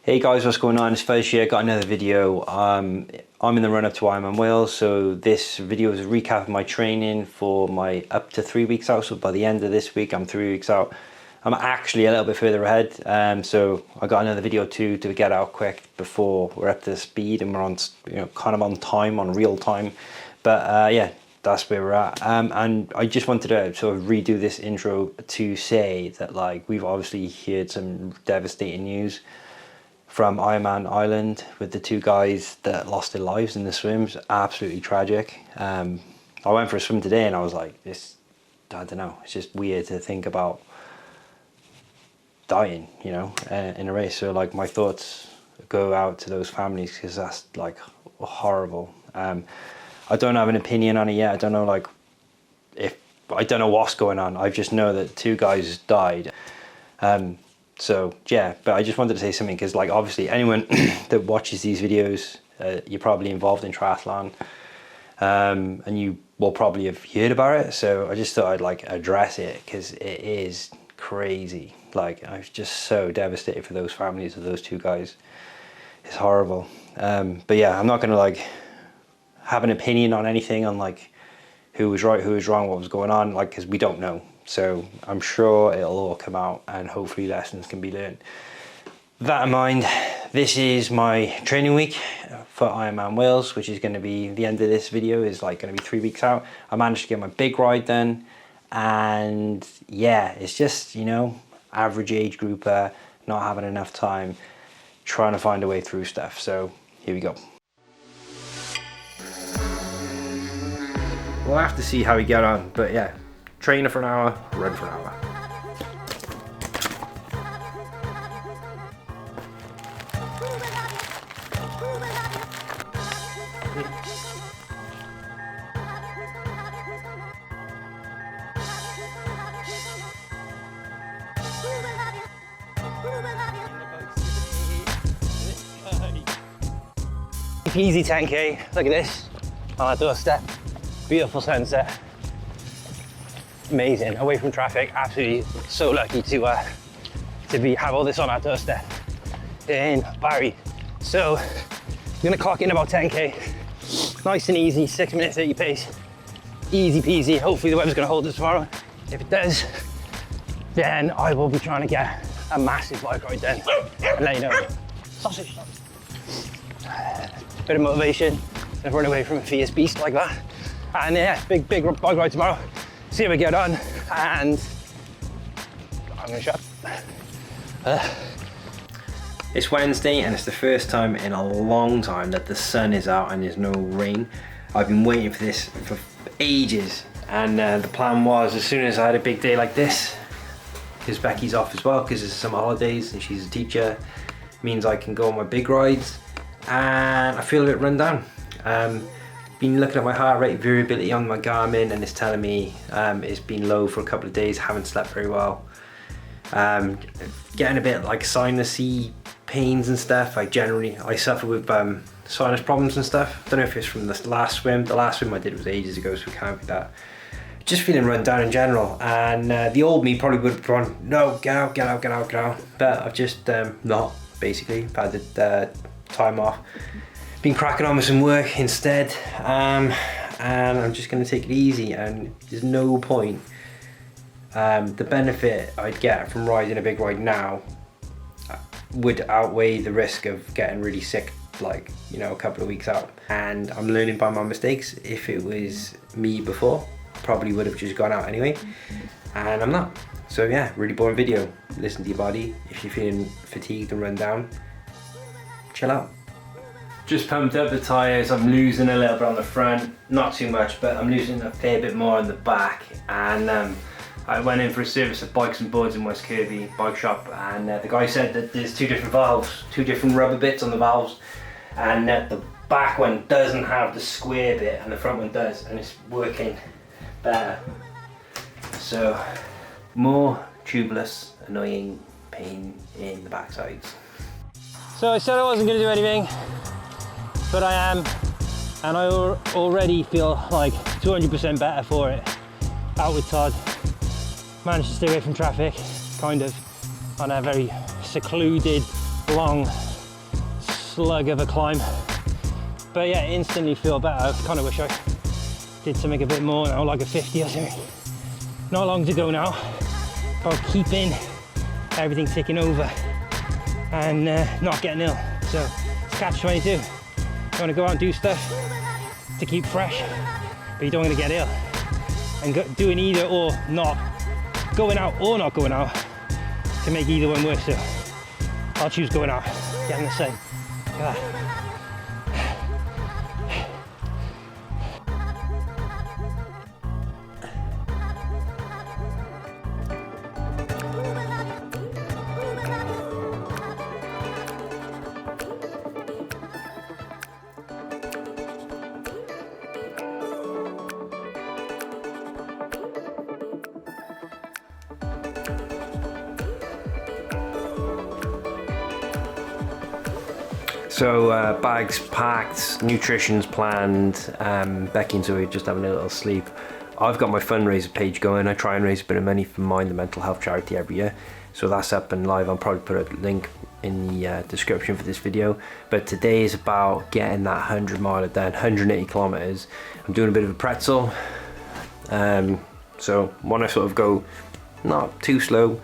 Hey guys, what's going on? It's Fez here. Got another video. I'm in the run up to Ironman Wale, so this video is a recap of my training for my up to 3 weeks out. So by the end of this week, I'm 3 weeks out. I'm actually a little bit further ahead, so I got another video to get out quick before we're up to speed and we're on, kind of on time, on real time. But yeah, that's where we're at. And I just wanted to sort of redo this intro to say that, like, we've obviously heard some devastating news from Ironman Island with the two guys that lost their lives in the swims. Absolutely tragic. I went for a swim today and I was like, I don't know, it's just weird to think about dying, in a race. So like, my thoughts go out to those families, because that's like horrible. I don't have an opinion on it yet. I don't know, I don't know what's going on. I just know that two guys died. So yeah, but I just wanted to say something, because like, obviously anyone that watches these videos, you're probably involved in triathlon, and you will probably have heard about it. So I just thought I'd like address it, because it is crazy. Like, I was just so devastated for those families of those two guys. It's horrible. But yeah, I'm not gonna like have an opinion on anything on like who was right, who was wrong, what was going on, like, because we don't know. So I'm sure it'll all come out and hopefully lessons can be learned. That in mind, this is my training week for Ironman Wales, which is going to be, the end of this video is like going to be 3 weeks out. I managed to get my big ride done, and yeah, it's just, average age grouper, not having enough time, trying to find a way through stuff. So here we go. We'll have to see how we get on, but yeah. Train for an hour, run for an hour. Easy 10k, look at this, on our doorstep, beautiful sunset. Amazing, away from traffic. Absolutely so lucky to have all this on our doorstep in Barry. So I'm gonna clock in about 10k, nice and easy, 6 minute 30 pace, easy peasy. Hopefully the weather's gonna hold us tomorrow. If it does, then I will be trying to get a massive bike ride then and let you know. Sausage. Bit of motivation and run away from a fierce beast like that. And yeah, big bike ride tomorrow. See how we get on, and I'm gonna shut up. It's Wednesday, and it's the first time in a long time that the sun is out and there's no rain. I've been waiting for this for ages, and the plan was, as soon as I had a big day like this, because Becky's off as well because it's summer holidays and she's a teacher, means I can go on my big rides, and I feel a bit run down. Been looking at my heart rate variability on my Garmin, and it's telling me it's been low for a couple of days, haven't slept very well. Getting a bit like sinusy pains and stuff. I suffer with sinus problems and stuff. Don't know if it's from the last swim. The last swim I did was ages ago, so it can't be that. Just feeling run down in general, and the old me probably would have gone, no, get out, get out, get out, get out. But I've just not, basically. I've had the time off. Been cracking on with some work instead, and I'm just going to take it easy, and there's no point. The benefit I'd get from riding a big ride now would outweigh the risk of getting really sick, like, a couple of weeks out. And I'm learning by my mistakes. If it was me before, probably would have just gone out anyway, and I'm not. So yeah, really boring video. Listen to your body. If you're feeling fatigued and run down, chill out. Just pumped up the tyres. I'm losing a little bit on the front, not too much, but I'm losing a fair bit more on the back. And I went in for a service of bikes and boards in West Kirby bike shop, and the guy said that there's two different valves, two different rubber bits on the valves, and the back one doesn't have the square bit and the front one does, and it's working better. So more tubeless, annoying pain in the backsides. So I said I wasn't going to do anything, but I am, and I already feel like 200% better for it. Out with Todd, managed to stay away from traffic, kind of, on a very secluded, long slug of a climb. But yeah, instantly feel better. I kind of wish I did something a bit more now, like a 50 or something. Not long to go now. About keeping everything ticking over and not getting ill. So it's catch-22. You want to go out and do stuff to keep fresh, but you don't want to get ill. And doing either or not, going out or not going out, can make either one worse. So I'll choose going out, getting the same. So bags packed, nutrition's planned, Becky and Zoe just having a little sleep. I've got my fundraiser page going. I try and raise a bit of money for Mind, the mental health charity, every year. So that's up and live. I'll probably put a link in the description for this video. But today is about getting that 100 miler done, 180 kilometers. I'm doing a bit of a pretzel. So want to sort of go not too slow,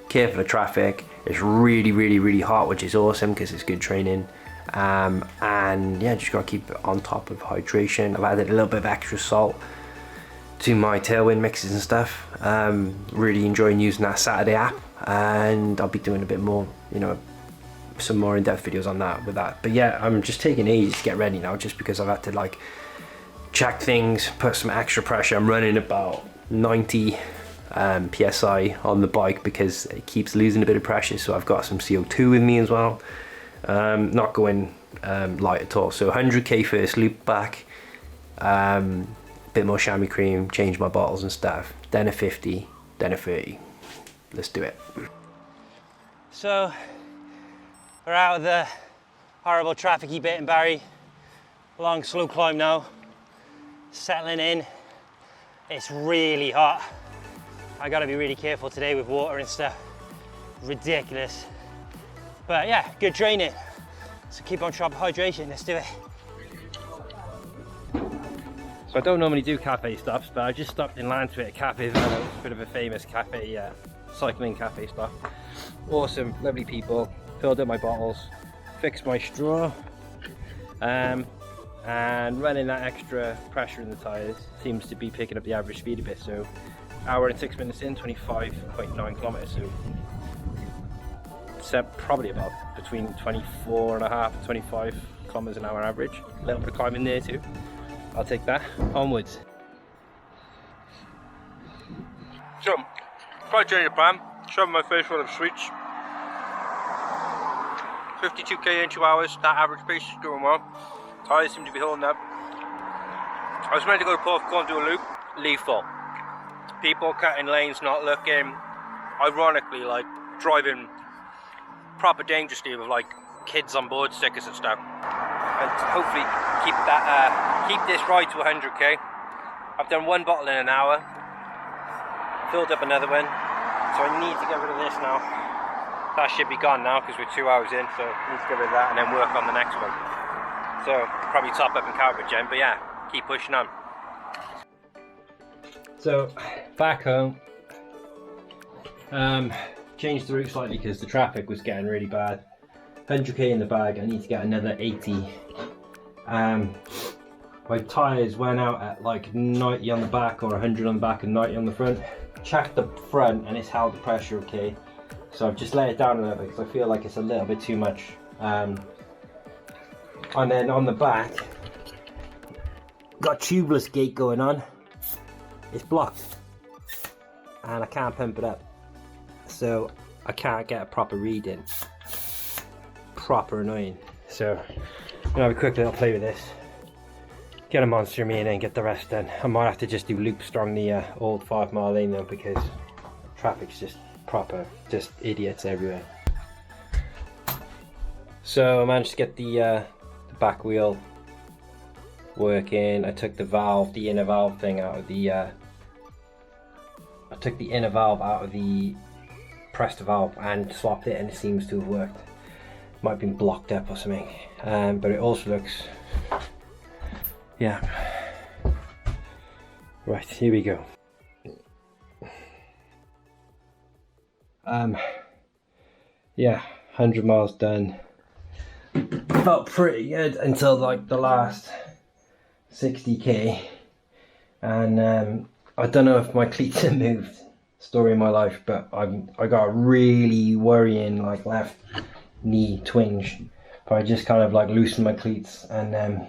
careful of traffic. It's really, really, really hot, which is awesome because it's good training. And yeah, just gotta keep it on top of hydration. I've added a little bit of extra salt to my tailwind mixes and stuff. Really enjoying using that Saturday app, and I'll be doing a bit more, you know, some more in-depth videos on that with that. But yeah, I'm just taking ages to get ready now, just because I've had to like check things, put some extra pressure. I'm running about 90 psi on the bike because it keeps losing a bit of pressure, so I've got some CO2 with me as well. Not going light at all. So 100k first, loop back, bit more chamois cream, change my bottles and stuff, then a 50, then a 30. Let's do it. So we're out of the horrible trafficy bit in Barry. Long slow climb now, settling in. It's really hot. I gotta be really careful today with water and stuff. Ridiculous. But yeah, good training. So keep on top of hydration, let's do it. So I don't normally do cafe stops, but I just stopped in Lansford Cafe. It's a bit of a famous cafe, cycling cafe stop. Awesome, lovely people. Filled up my bottles, fixed my straw, and running that extra pressure in the tyres seems to be picking up the average speed a bit. So hour and 6 minutes in, 25.9 kilometers. So probably about between 24.5 and 25 kilometers an hour average. A little bit of climbing there too. I'll take that. Onwards. So, quite changed the plan. Shoving my face full of sweets. 52k in 2 hours. That average pace is doing well. Tyres seem to be holding up. I was meant to go to Porthcawl and do a loop. Leave full. People cutting lanes, not looking. Ironically, like driving proper dangerously with like kids on board stickers and stuff. And hopefully keep this ride to 100k. I've done one bottle in an hour, filled up another one, so I need to get rid of this now. That should be gone now because we're 2 hours in, so I need to get rid of that and then work on the next one. So probably top up in carb again, but yeah, keep pushing on. So back home, changed the route slightly because the traffic was getting really bad. 100k in the bag, I need to get another 80. My tyres went out at like 90 on the back or 100 on the back and 90 on the front. Checked the front and it's held the pressure okay. So I've just let it down a little bit because I feel like it's a little bit too much. And then on the back, got tubeless gate going on. It's blocked and I can't pump it up. So I can't get a proper reading. Proper annoying. So I'm gonna have a quick little play with this. Get a monster me and then get the rest done. I might have to just do loops along the old 5 mile lane though because traffic's just proper, just idiots everywhere. So I managed to get the back wheel working. I took the valve, the inner valve thing out of the pressed valve and swapped it and it seems to have worked. Might have been blocked up or something. But it also looks, yeah. Right, here we go. Yeah, 100 miles done. Felt pretty good until like the last 60k, and I don't know if my cleats have moved. Story of my life, but I got a really worrying like left knee twinge. But I just kind of like loosened my cleats and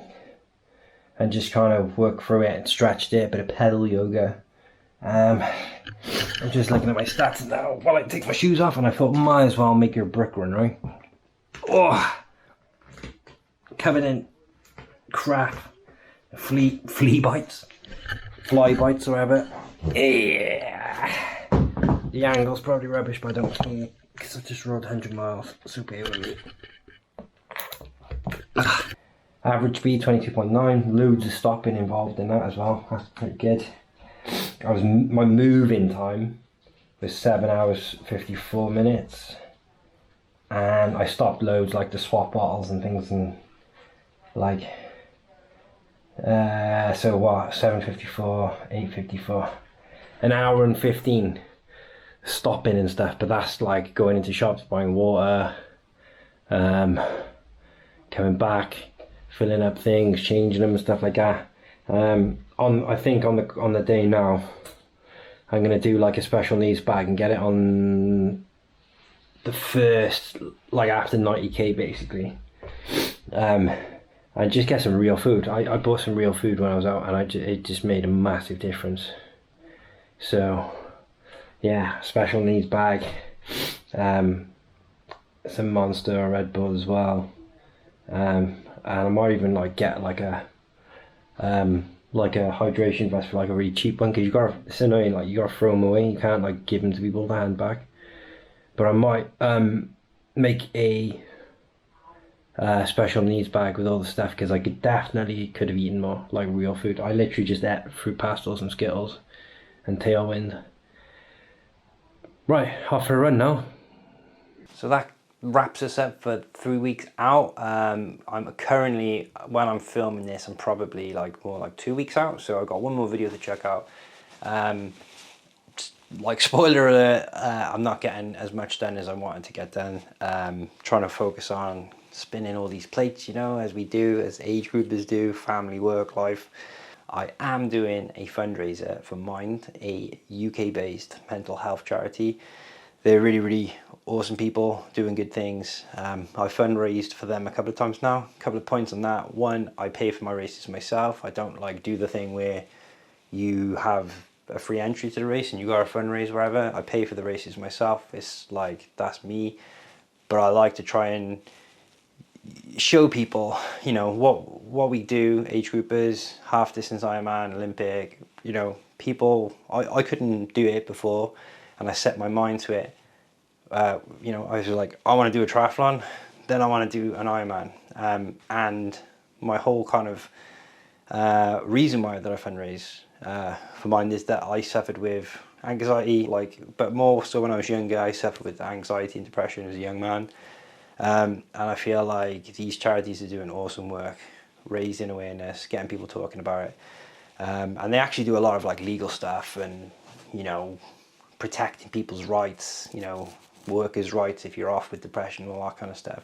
just kind of worked through it and stretched it, a bit of pedal yoga. I'm just looking at my stats now while I take my shoes off, and I thought might as well make your brick run, right? Oh, covered in crap, flea bites, fly bites or whatever. Yeah, the angle's probably rubbish, but I don't care because I just rode 100 miles. Super early. Average speed 22.9. Loads of stopping involved in that as well. That's pretty good. My move-in time was 7 hours 54 minutes, and I stopped loads like to swap bottles and things, and like so what, 7:54, 8:54, an hour and 15 stopping and stuff. But that's like going into shops, buying water, coming back, filling up things, changing them and stuff like that. I think on the day now, I'm gonna do like a special needs bag and get it on the first, like after 90k basically, and just get some real food. I bought some real food when I was out, and it just made a massive difference. So yeah, special needs bag, some Monster or Red Bull as well, and I might even like get like a hydration vest for like a really cheap one, because it's annoying, like you gotta throw them away, you can't like give them to people to hand back. But I might make a special needs bag with all the stuff, because I could have eaten more like real food. I literally just ate fruit pastels and Skittles and Tailwind. Right, off for a run now. So that wraps us up for 3 weeks out. I'm currently, when I'm filming this, I'm probably like more like 2 weeks out, so I've got one more video to check out. Like spoiler alert, I'm not getting as much done as I wanted to get done. Trying to focus on spinning all these plates, you know, as we do, as age groupers do, family, work, life. I am doing a fundraiser for Mind, a UK based mental health charity. They're really, really awesome people doing good things. I've fundraised for them a couple of times now. A couple of points on that. One, I pay for my races myself. I don't like do the thing where you have a free entry to the race and you got to fundraise wherever. I pay for the races myself. It's like, that's me. But I like to try and show people, you know, what we do, age groupers, half distance Ironman, Olympic, you know, people, I couldn't do it before, and I set my mind to it. You know, I was like, I want to do a triathlon, then I want to do an Ironman, and my whole kind of reason why that I fundraise for Mind is that I suffered with anxiety, but more so when I was younger. I suffered with anxiety and depression as a young man, and I feel like these charities are doing awesome work, raising awareness, getting people talking about it, and they actually do a lot of like legal stuff and, you know, protecting people's rights, you know, workers' rights if you're off with depression, all that kind of stuff.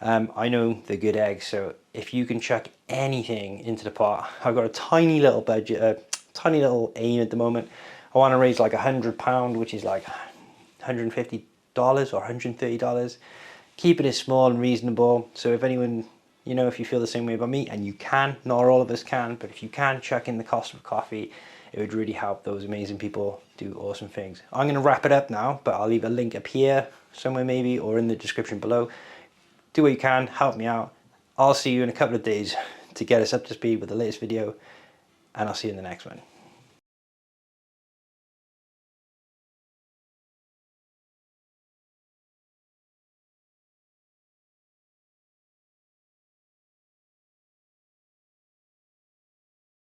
I know they're good eggs, so if you can chuck anything into the pot, I've got a tiny little budget, a tiny little aim at the moment. I want to raise like £100, which is like $150 or $130. Keep it as small and reasonable. So if anyone, you know, if you feel the same way about me, and you can, not all of us can, but if you can chuck in the cost of coffee, it would really help those amazing people do awesome things. I'm going to wrap it up now, but I'll leave a link up here somewhere maybe, or in the description below. Do what you can, help me out. I'll see you in a couple of days to get us up to speed with the latest video, and I'll see you in the next one.